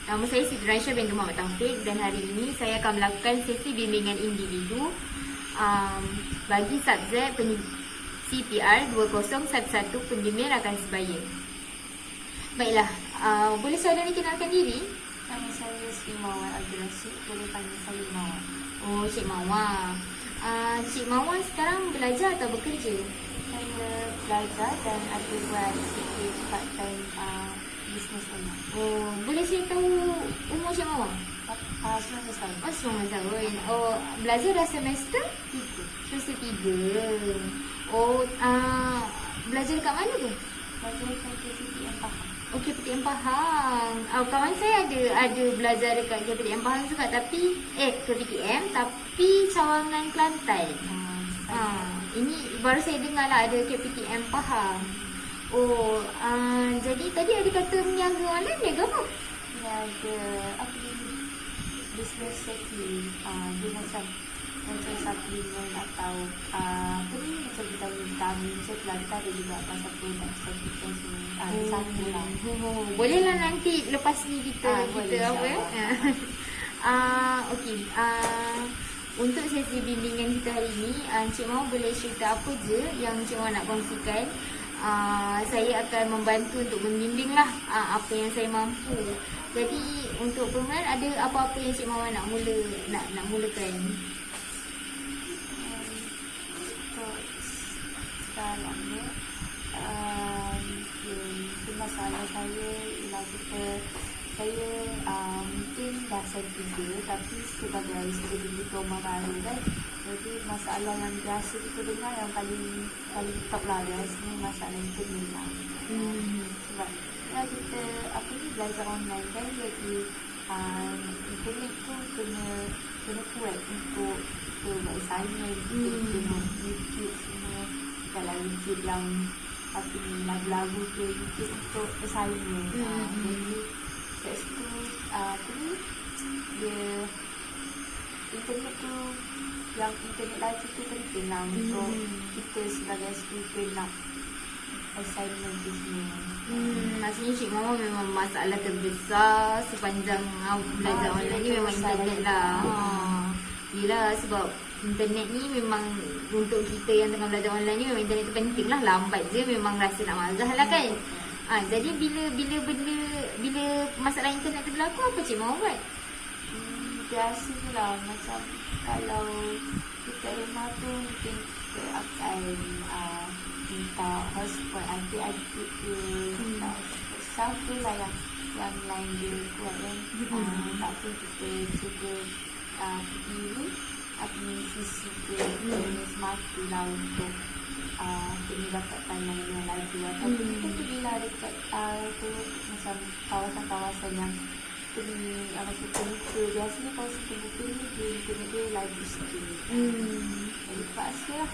Nama saya Siti Raisya binti Muhammad Taufik dan hari ini saya akan melakukan sesi bimbingan individu bagi subjek CPR 2011 Pembimbingan Rakan Sebaya. Baiklah, boleh saudara kenalkan diri? Nama saya Sri Mawar Abdul Rashid, boleh panggil saya Mawar. Oh, Cik Mawar. Cik Mawar sekarang belajar atau bekerja? Saya belajar dan ada buat sikit part time bisnes online. Oh, boleh saya tahu umur Cik Mawar? 19 tahun. Oh, 19 tahun. Oh, belajar dah semester? 3. Semester 3. Oh, belajar dekat mana tu? Belajar dekat KPTM Pahang. Oh, KPTM Pahang. Kawan saya ada belajar dekat KPTM Pahang juga tapi KPTM tapi Cawangan Kelantan. Ini baru saya dengar lah ada KPTM Pahang. Oh, jadi tadi ada kata meniaga online, niaga apa? Dia ada apa ni? Business setting. Dia macam supplement atau apa ni, macam vitamin. Macam tu lah, kita ada juga pasal produk setting semua. Satu lah. Boleh lah nanti lepas ni kita boleh, apa ya? Okey. Untuk sesi bimbingan kita hari ni, Encik Mawar boleh cerita apa je yang Encik Mawar nak kongsikan. Saya akan membantu untuk membimbing lah apa yang saya mampu. Jadi untuk permulaan ada apa-apa yang Encik Mawar nak mulakan? Untuk sekarang ni mungkin masalah saya ialah saya mungkin dah S3 tapi sebagai student diploma baru kan. Jadi masalah yang biasa kita dengar yang paling top lah biasanya masalah internet lah. Sebab kita belajar online kan, jadi internet tu kena kuat untuk buat assignment, tengok YouTube semua. Kalau YouTube yang lagu-lagu tu YouTube untuk assignment. Jadi kat situ dia internet tu, yang internet laju tu penting lah untuk kita sebagai student nak assignment tu semua. Maksudnya Cik Mawar memang masalah terbesar sepanjang belajar online ni memang internet lah. Yelah, sebab internet ni memang untuk kita yang tengah belajar online ni memang internet tu penting lah. Lambat je memang rasa nak marah lah kan. Jadi bila masalah internet tu berlaku, apa Cik Mawar buat? Biasa je lah, macam kalau dekat rumah tu mungkin kita akan minta hotspot adik-adik dia, minta hotspot siapa lah yang lain dia kuat kan. Tak tu kita cuba pergi sisi ke semata lah untuk kena dapat tayangan yang laju. Ataupun kita pergilah dekat tu macam kawasan-kawasan yang macam terbuka. Biasanya kawasan terbuka ni dia laju sikit. Jadi terpaksa lah.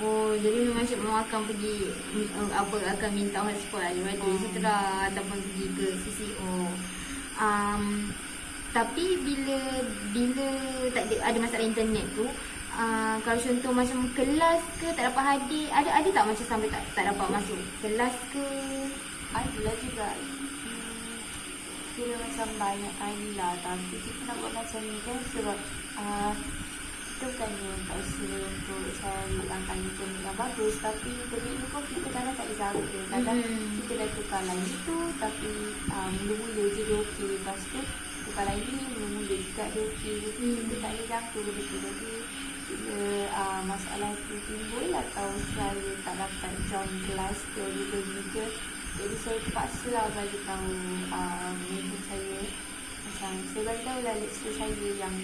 Oh, jadi memang Cik Mawar akan pergi akan minta hotspot adik-adik setera ataupun pergi ke CCO. Tapi bila tak ada masalah internet tu, kalau contoh macam kelas ke tak dapat hadir, ada tak macam sampai tak dapat masuk kelas ke? Adalah juga. Kira macam banyak kali lah, tapi kita nak buat macam ni kan sebab kita bukannya tak usaha untuk cari langkah internet yang bagus, tapi internet ni pun kita kadang tak dijaga. Kadang kita dah tukar lain tu tapi mula-mula je dia okey, lepas tu tukar lain ni mula-mula juga dia okey. Kita tak boleh jangka benda tu. Jadi bila masalah tu timbul atau saya tak dapat join kelas ke Google Meet ke, jadi saya terpaksa lah bagi tahu manager saya. Macam saya bagi tahu lah lecturer saya yang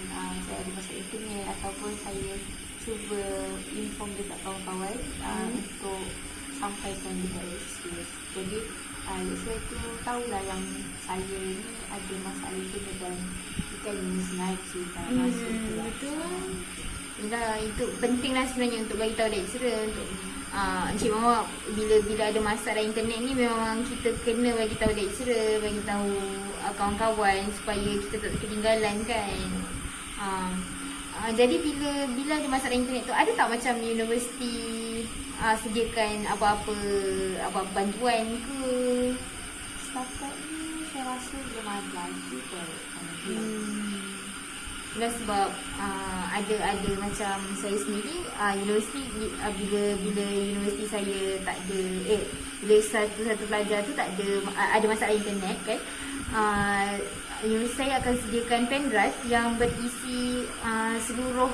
saya ada masalah internet, ataupun saya cuba inform dekat kawan-kawan untuk sampaikan dekat lecturer. Jadi lecturer tu tahulah yang saya ni ada masalah internet dan bukan sengaja masuk tu lah. Betul. Yalah, itu penting lah sebenarnya untuk bagi tahu lecturer untuk Encik Mawar bila ada masalah internet ni memang kita kena bagi tahu lecturer, bagi tahu kawan-kawan supaya kita tak ketinggalan kan. Jadi bila ada masalah internet tu, ada tak macam universiti sediakan apa-apa bantuan ke? setakat ni saya rasa belum ada lagi kot. Dah sebab ada macam saya sendiri universiti bila universiti saya tak ada bila satu pelajar tu tak ada masalah internet kan, universiti saya akan sediakan pen drive yang berisi seluruh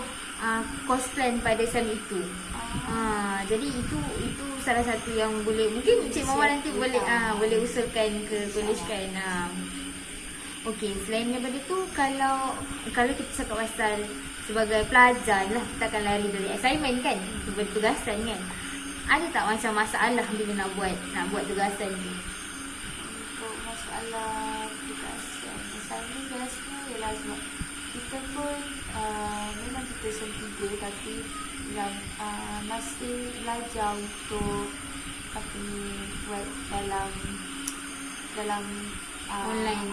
course plan pada sem itu. Jadi itu salah satu yang mungkin Cik Mawar nanti boleh usulkan ke kolej kan. Okey, selain daripada tu, kalau kita cakap pasal sebagai pelajar lah, kita akan lari dari assignment kan, daripada tugasan kan. Ada tak macam masalah bila nak buat tugasan tu? Untuk masalah tugasan assignment biasanya ialah sebab kita pun memang kita sentiga, tapi yang masih belajar untuk buat dalam online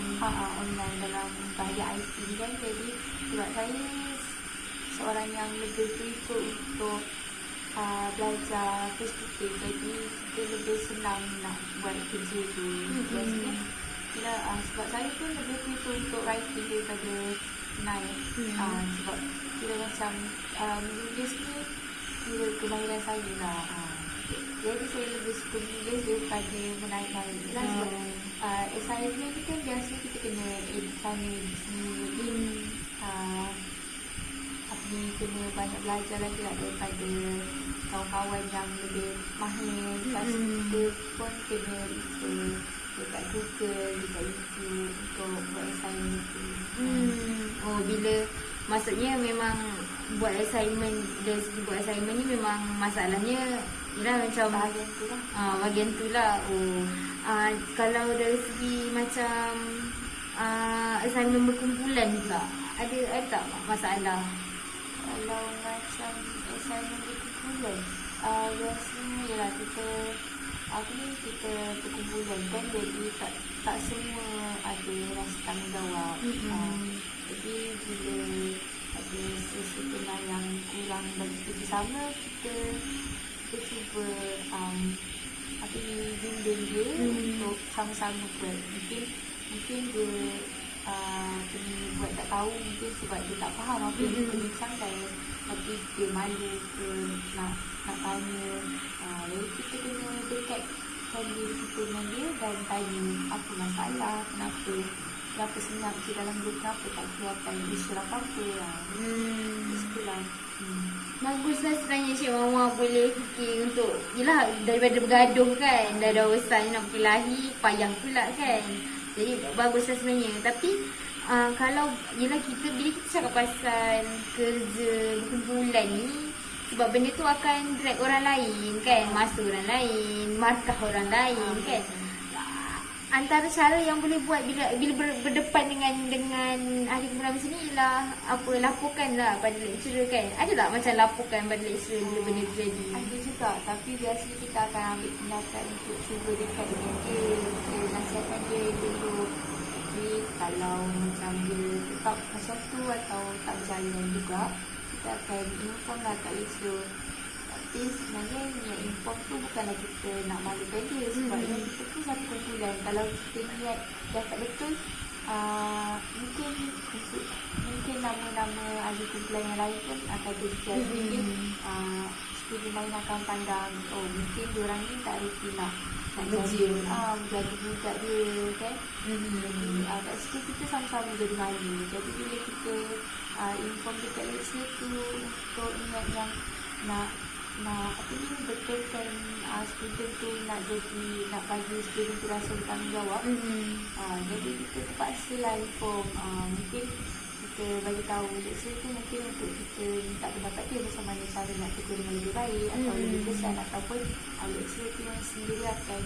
dalam bahaya IT ni kan. Jadi sebab saya seorang yang lebih prefer untuk belajar face to face, jadi kita lebih senang nak buat kerja tu. Biasanya sebab saya pun lebih prefer untuk writing daripada night. Sebab kira macam menulis ni kira kemahiran saya lah. Jadi saya lebih suka menulis daripada menaik-naik lah. Sebab assignment ni kan biasa kita kena edit sana edit sini, kena banyak belajar lagi lah daripada kawan-kawan yang lebih mahir. Lepas kita pun kena dekat Google, dekat YouTube untuk buat assignment tu. Maksudnya memang buat assignment, dari segi buat assignment ni memang masalahnya ialah macam bahagian tu lah. Kalau dari segi macam assignment berkumpulan pula, ada tak masalah? Kalau macam assignment berkumpulan, biasanya ialah kita berkumpulan kan, jadi tak semua ada rasa tanggungjawab. Jadi bila ada sesuatu yang kurang bagi kita sama, kita cuba bimbing dia untuk sama-sama buat. Mungkin dia kena buat tak tahu, mungkin sebab dia tak faham apa yang kita bincangkan, tapi dia malu ke nak tanya. Jadi kita kena dekatkan diri kita dengan dia dan tanya apa masalah, kenapa senyap je dalam grup, kenapa tak keluarkan isu apa-apa. Itulah. Baguslah sebenarnya Cik Mawar boleh fikir untuk, yelah, daripada bergaduh kan, dah besar nak berkelahi, payang pula kan. Jadi baguslah sebenarnya. Tapi kalau bila kita cakap pasal kerja berkumpulan ni, sebab benda tu akan drag orang lain kan, masa orang lain, markah orang lain kan. Antara cara yang boleh buat bila berdepan dengan ahli kumpulan macam ni ialah laporkanlah pada lecturer kan. Ada tak macam laporkan pada lecturer bila benda tu jadi? Ada juga, tapi biasanya kita akan ambil tindakan untuk cuba dekat dengan dia, nasihatkan dia dulu. Tapi kalau macam dia tetap macam tu atau tak berjalan juga, kita akan inform lah kat lecturer. Tapi sebenarnya niat inform tu bukanlah kita nak malukan dia, sebab kita tu satu kumpulan. Kalau kita niat dah tak betul, mungkin nama-nama ahli kumpulan yang lain pun akan terjejas. Mungkin student lain akan pandang, mungkin diorang ni tak reti nak menjadi budak dia kan. Jadi kat situ kita sama-sama jadi malu. Jadi bila kita inform dekat lecturer tu untuk niat yang nak betulkan student tu, nak bagi student tu rasa bertanggungjawab. Jadi kita terpaksa lah inform. Mungkin kita bagi tahu lecturer tu mungkin untuk kita minta pendapat dia macam mana cara nak tegur dengan lebih baik atau lebih kesan, ataupun lecturer tu yang sendiri akan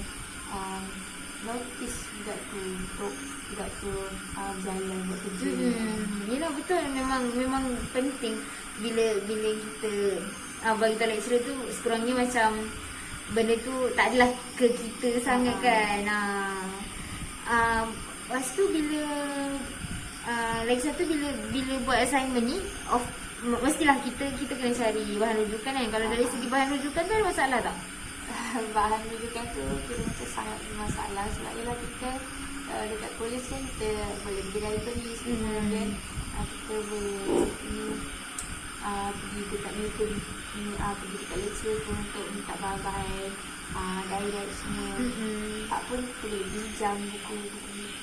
notice budak tu untuk budak tu berjalan buat kerja. Yelah, betul, memang penting bila kita bagi tahu lecturer tu, sekurangnya macam benda tu tak adalah ke kita sangat kan. Lepas tu bila lagi satu, bila buat assignment ni, mestilah kita kena cari bahan rujukan kan. Kalau dari segi bahan rujukan tu ada masalah tak? bahan rujukan tu kira macam sangat bermasalah sebab ialah kita dekat college kan kita boleh pergi library semua kan, kita boleh pergi dekat Newton pergi dekat lecture pun untuk minta bahan-bahan direct semua. Tak pun boleh pinjam buku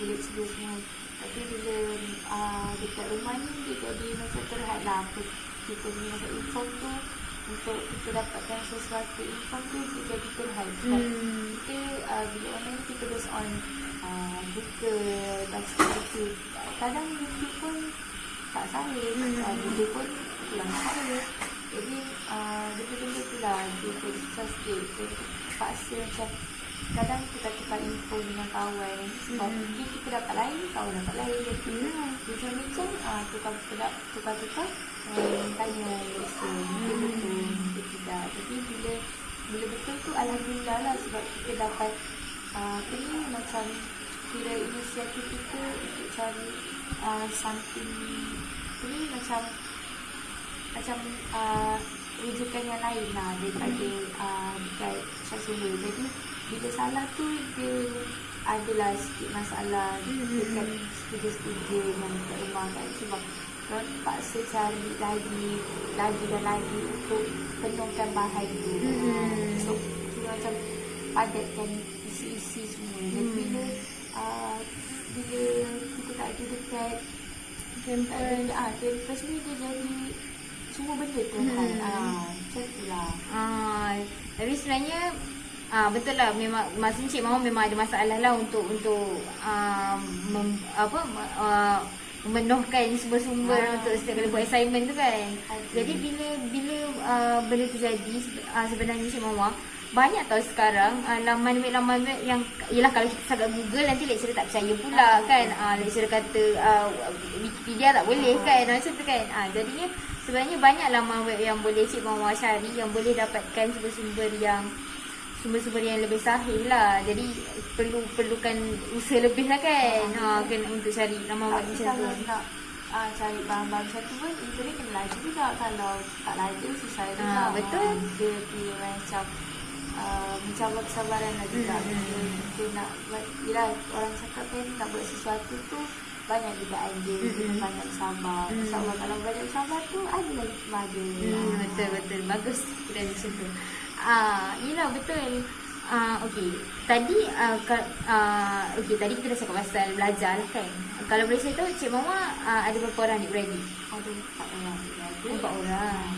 lecture semua. Tapi bila dekat rumah ni dia jadi macam terhad lah kita punya macam inform tu, untuk kita dapatkan sesuatu inform tu dia jadi terhad sebab kita bila online kita based on Google, YouTube. Kadang YouTube pun tak sahih, Google pun kurang sahih. Jadi benda-benda tu lah dia jadi susah sikit. Jadi terpaksa macam kadang kita tukar info dengan kawan sebab mungkin kita dapat lain, kawan dapat lain. Jadi bincang-bincang tukar tanya lesson mungkin betul, mungkin tidak. Jadi bila betul tu alhamdulillah lah sebab kita dapat ini macam kira inisiatif kita untuk cari something ini macam rujukan yang lain lah daripada dekat sosial. Jadi bila salah tu dia adalah sikit masalah dekat studio-studio yang dekat rumah kan, sebab orang terpaksa cari lagi dan lagi untuk penuhkan bahan tu. So kira macam padatkan isi-isi semua. Dan bila kita tak ada dekat campus ni dia jadi semua benda tu kan. Macam tu lah. Tapi sebenarnya betul lah, memang Masa Encik Mawar memang ada masalah lah untuk memenuhkan sumber-sumber untuk setiap kali buat assignment tu kan. Jadi bila benda tu jadi, sebenarnya Encik Mawar banyak tau sekarang laman web yang ialah kalau kita sangat Google nanti lecturer tak percaya pula kan. Lecturer kata Wikipedia tak boleh kan, macam tu kan. Jadinya sebenarnya banyak laman web yang boleh Cik Mawar cari, yang boleh dapatkan sumber-sumber yang lebih sahih lah. Jadi perlukan usaha lebih lah kan. Kena untuk cari laman web macam tu. Nak cari bahan-bahan macam tu pun internet kena laju juga. Kalau tak laju susah juga. Betul. Dia punya macam mencabar kesabaran lah juga. Kita nak yelah, orang cakap kan nak buat sesuatu tu banyak juga idea, kita banyak sabar. InsyaAllah kalau banyak sabar tu adalah hikmah dia. Betul. Bagus kita macam tu. Yelah betul. Okey. Tadi tadi kita dah cakap pasal belajar lah kan. Kalau boleh saya tahu Cik Mawar ada berapa orang adik-beradik? Ada 4 orang adik-beradik. 4 orang.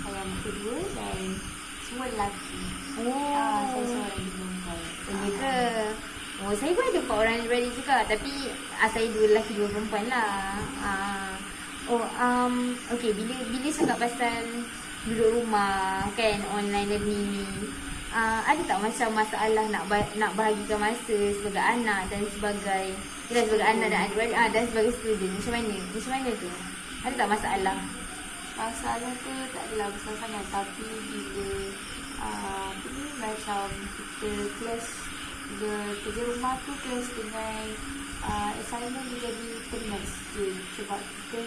Saya anak kedua dan semua lelaki. Saya seorang ibu perempuan. Ya ke? Saya pun ada 4 orang adik-beradik juga. Tapi saya 2 lelaki 2 perempuan lah. Okey, bila cakap pasal duduk rumah kan, online learning ni, ada tak macam masalah nak bahagikan masa sebagai anak dan sebagai anak dan adik-beradik dan sebagai student? Macam mana tu? Ada tak masalah? Masalah tu tak adalah besar sangat, tapi bila macam kita kelas, bila kerja rumah tu kelas dengan assignment dia jadi penat sikit. Sebab kita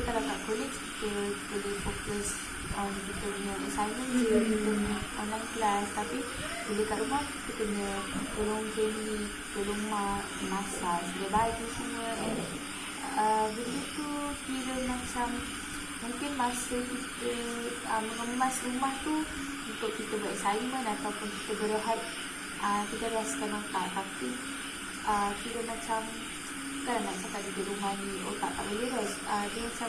kalau kat college kita boleh fokus on kita punya assignment je, kita punya online class. Tapi bila kat rumah kita kena tolong family, tolong mak, masak, sudah baju semua. Benda tu kira macam mungkin masa kita mengemas rumah tu untuk kita buat assignment ataupun kita berehat, kita reskan otak. Tapi kira macam kan nak cakap di rumah ni otak tak boleh rest, dia macam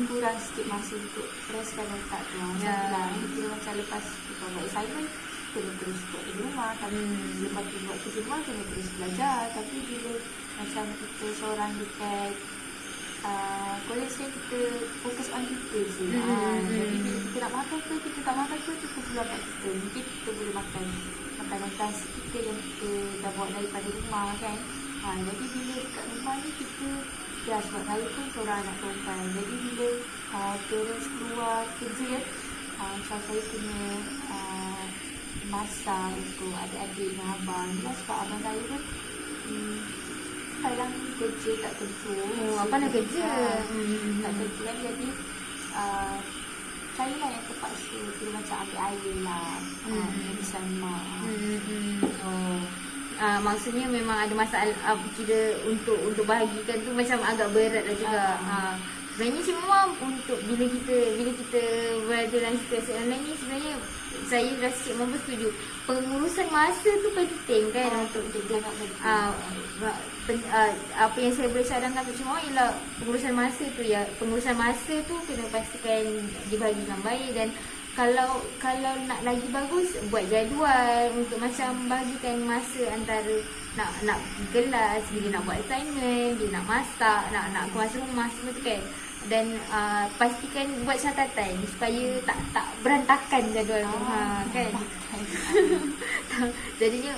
kurang sikit masa untuk reskan otak tu. Kira macam lepas kita buat assignment kena terus buat di rumah, tapi lepas tu buat kerja rumah kena terus belajar. Tapi bila macam kita seorang dekat college kan kita fokus on kita je. Jadi bila kita nak makan ke, kita tak makan ke, kita keluar kat kita. Mungkin kita boleh makan makanan nasi kita yang kita dah bawa daripada rumah kan. Jadi bila dekat rumah ni kita, sebab saya pun seorang anak perempuan. Jadi bila parents keluar kerja, macam saya kena masak untuk adik-adik dan abang. Sebab abang saya pun kadang kerja tak tentu. Apa nak kerja? Tak tentu kan. Jadi saya lah yang terpaksa kira macam ambil air lah. Urusan mak. Oh. Maksudnya memang ada masalah kira untuk bahagikan tu macam agak berat lah juga. Sebenarnya cik mama untuk bila kita berada dalam situasi online ni, sebenarnya saya rasa cik mama setuju. Pengurusan masa tu penting kan untuk apa yang saya boleh cadangkan untuk cik mama ialah pengurusan masa tu ya. Pengurusan masa tu kena pastikan dibahagikan baik, dan kalau nak lagi bagus, buat jadual untuk macam bagikan masa antara nak kelas, bila nak buat assignment, bila nak masak, nak kemas rumah, semua tu kan. Dan pastikan buat catatan supaya tak berantakan jadual tu kan. Jadinya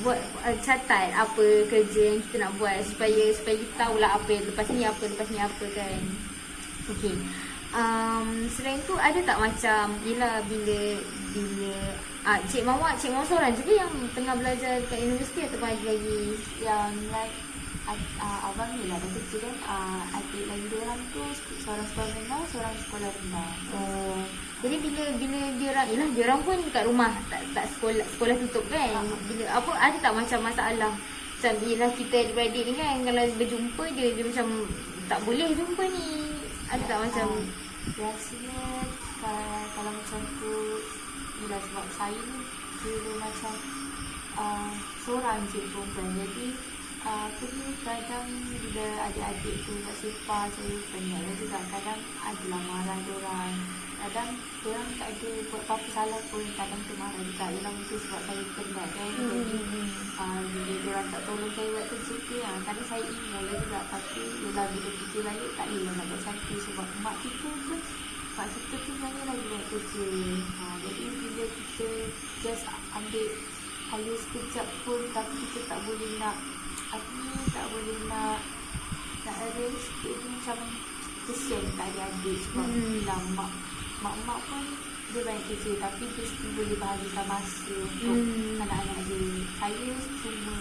buat catat apa kerja yang kita nak buat supaya kita tahulah apa yang lepas ni apa kan. Okey. Selain tu ada tak macam bila cik mama seorang je ke yang tengah belajar dekat universiti ataupun ada lagi yang like abang ni lah dah kerja kan, adik lagi 2 orang tu, seorang sekolah rendah, seorang sekolah rendah. Jadi bila dia orang pun kat rumah, tak sekolah tutup kan. Bila apa ada tak macam masalah macam bila kita adik-beradik ni kan, kalau berjumpa dia macam tak boleh jumpa ni. Ada tak macam biasanya kalau macam tu, bila sebab saya ni kira macam seorang je perempuan, jadi aku ni kadang bila adik-adik tu kat sifar saya penat juga, kadang adalah marah diorang, kadang diorang tak ada buat apa-apa salah pun kadang tu marah juga, ialah mungkin sebab saya penat kan. Jadi bila diorang tak tolong saya buat kerja tu, kadang saya email lah juga, tapi ialah bila kerja balik tak boleh nak buat satu sebab mak kita tu sebenarnya lagi buat kerja. Jadi bila kita just ambil hanya sekejap pun, tapi kita tak boleh nak arrange sikit tu, macam kesian kat adik-adik sebab bilang mak pun dia banyak kerja, tapi dia still boleh bahagikan masa untuk anak-anak dia. Saya cuma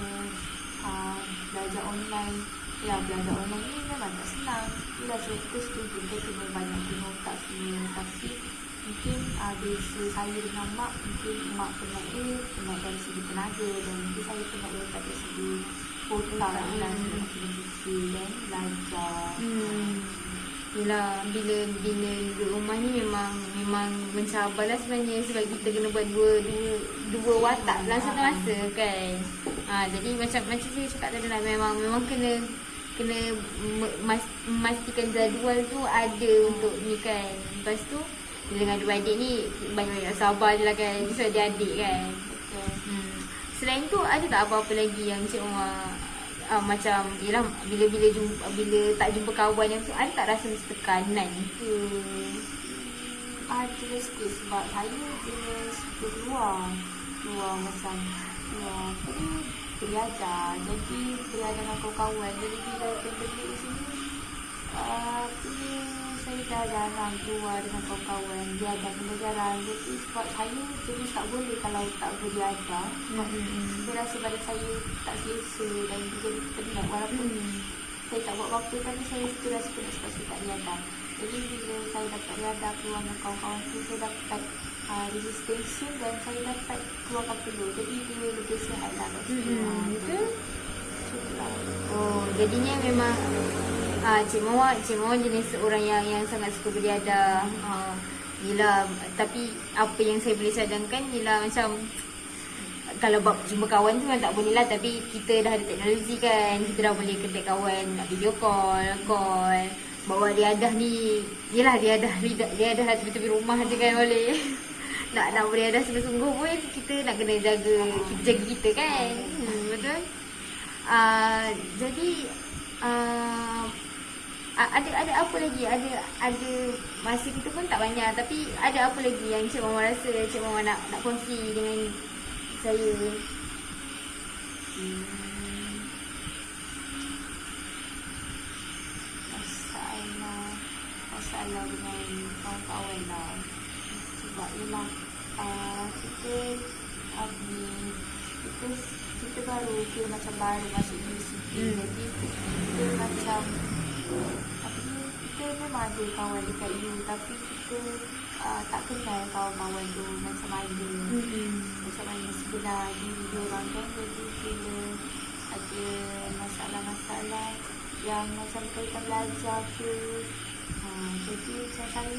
belajar online. Ya, belajar online ni memang tak senang. Bila saya kita setuju, kita kena banyak guna otak semua, tapi mungkin biasa saya dengan mak, mungkin mak penat dari segi tenaga, dan mungkin saya penat dari segi otak dan segi fikir dan belajar. Yelah, bila duduk rumah ni memang mencabarlah sebenarnya, sebab kita kena buat dua watak dalam satu masa kan. Jadi macam saya cakap tadi lah, memang kena memastikan jadual tu ada untuk ni kan. Lepas tu dengan adik-adik ni banyak sabar je lah kan, sebab dia adik kan. Selain tu ada tak apa-apa lagi yang Cik Mama macam yelah, bila tak jumpa kawan yang tu, ada tak rasa tekanan ke? Ada sikit sebab saya jenis keluar macam beriadah, jadi beriadah dengan kawan-kawan. Jadi bila pandemik di sini saya dah jarang keluar dengan kawan-kawan, beriadah pun dah jarang. Jadi sebab saya jenis tak boleh kalau tak beriadah, sebab saya rasa badan saya tak selesa dan jadi penat, walaupun saya tak buat apa-apa, tapi saya still rasa penat sebab saya tak beriadah. Jadi bila saya dapat beriadah keluar dengan kawan-kawan tu, saya dapat resistance dan saya dapat keluarkan peluh, jadi dia lebih sihat lah kat situ. Betul? Jadinya memang Cik Mawar jenis seorang yang sangat suka beriadah. Yelah, tapi apa yang saya boleh cadangkan ialah macam kalau jumpa kawan tu memang tak boleh lah, tapi kita dah ada teknologi kan, kita dah boleh contact kawan, nak video call. Bawa riadah ni, yelah riadah lah tepi-tepi rumah je kan boleh. nak beriadah sungguh-sungguh pun kita nak kena jaga kita kan. Betul? Jadi ada apa lagi? Ada masa kita pun tak banyak, tapi ada apa lagi yang Cik Mama rasa Cik Mama nak kongsi dengan saya? Masalah dengan kawan-kawan lah. Sebab ialah kita baru macam baru masuk universiti. Jadi kita macam kita memang ada kawan dekat U, tapi kita tak kenal kawan-kawan tu macam mana. Macam mana sebenar diri diorang kan. Jadi bila ada masalah-masalah yang macam berkaitan belajar ke, jadi macam saya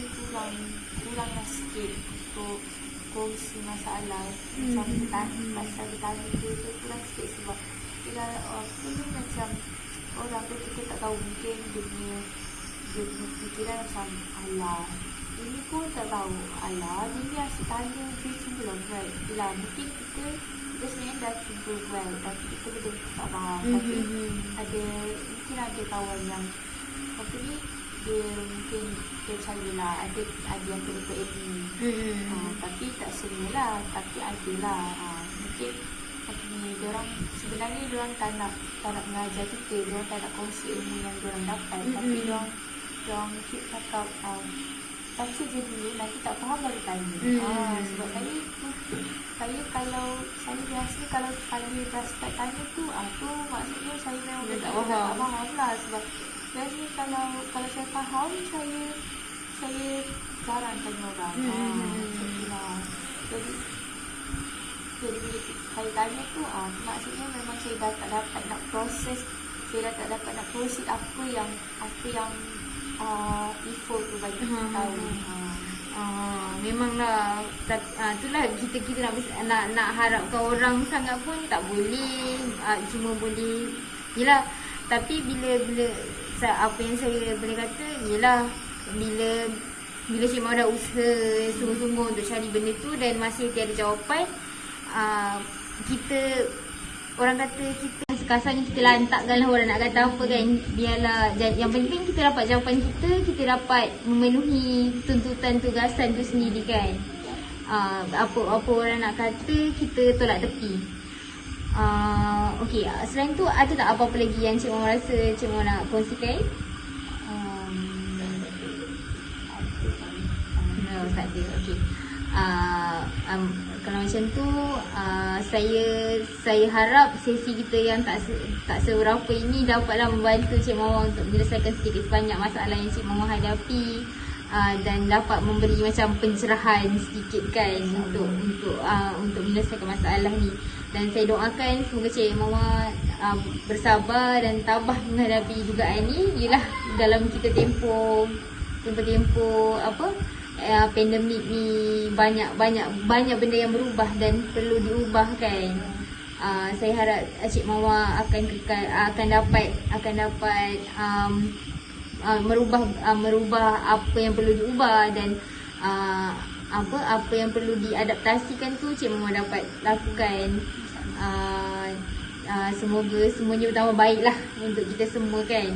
kuranglah sikit untuk kongsi masalah macam pasal bertanya tu, saya kurang sikit sebab bila ni macam orang tu kita tak tahu, mungkin dia punya fikiran macam alah ini pun tak tahu, alah dia ni asyik tanya dia cuma buat lah, mungkin kita sebenarnya dah cuba buat tapi kita betul-betul tak faham. Tapi mungkin ada kawan yang apa ni, dia mungkin percaya lah ada yang betul ilmu, tapi tak semua lah, tapi ada lah. Mungkin diorang sebenarnya diorang tak nak mengajar kita, diorang tak nak kongsi ilmu yang diorang dapat, tapi diorang keep cakap baca je dulu, nanti tak faham baru tanya. Sebab saya kalau saya biasa kalau dah start tanya tu maksudnya saya memang tak faham lah. Sebab biasanya kalau saya faham, saya jarang tanya orang. Macam tu lah. Jadi bila saya tanya tu, maksudnya memang saya dah tak dapat nak proses, saya dah tak dapat nak proses apa yang effort tu bagi tahu. Memanglah itulah kita nak harapkan orang sangat pun tak boleh, cuma boleh yelah. Tapi bila apa yang saya boleh kata ialah bila Cik Mau dah usaha sungguh-sungguh untuk cari benda tu dan masih tiada jawapan, kita, orang kata kita kasarnya kita lantakkan lah orang nak kata apa kan. Biarlah, yang penting kita dapat jawapan kita dapat memenuhi tuntutan tugasan tu sendiri kan. Apa orang nak kata, kita tolak tepi. Okey, selain tu ada tak apa-apa lagi yang Cik Mau rasa Cik Mau nak kongsikan? Tak ada. Okey. Kalau macam tu, saya harap sesi kita yang tak seberapa ini dapatlah membantu Cik Mawar untuk menyelesaikan sedikit sebanyak masalah yang Cik Mawar hadapi, dan dapat memberi macam pencerahan sedikit kan untuk menyelesaikan masalah ni. Dan saya doakan semoga Cik Mawar bersabar dan tabah menghadapi jugaan ni. Yelah, dalam kita tempoh pandemik ni banyak benda yang berubah dan perlu diubah kan. Saya harap Cik Mawar akan dapat merubah apa yang perlu diubah, dan apa yang perlu diadaptasikan tu Cik Mawar dapat lakukan. Semoga semuanya bertambah baiklah untuk kita semua kan.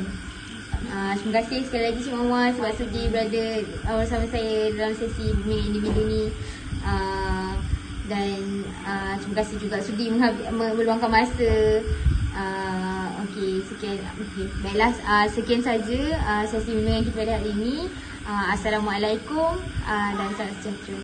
Terima kasih sekali lagi Cik Mawar sebab sudi berada bersama saya dalam sesi bimbingan individu ni. Dan terima kasih juga sudi meluangkan masa. Baiklah, sekian saja sesi bimbingan kita pada hari ini. Assalamualaikum dan salam sejahtera.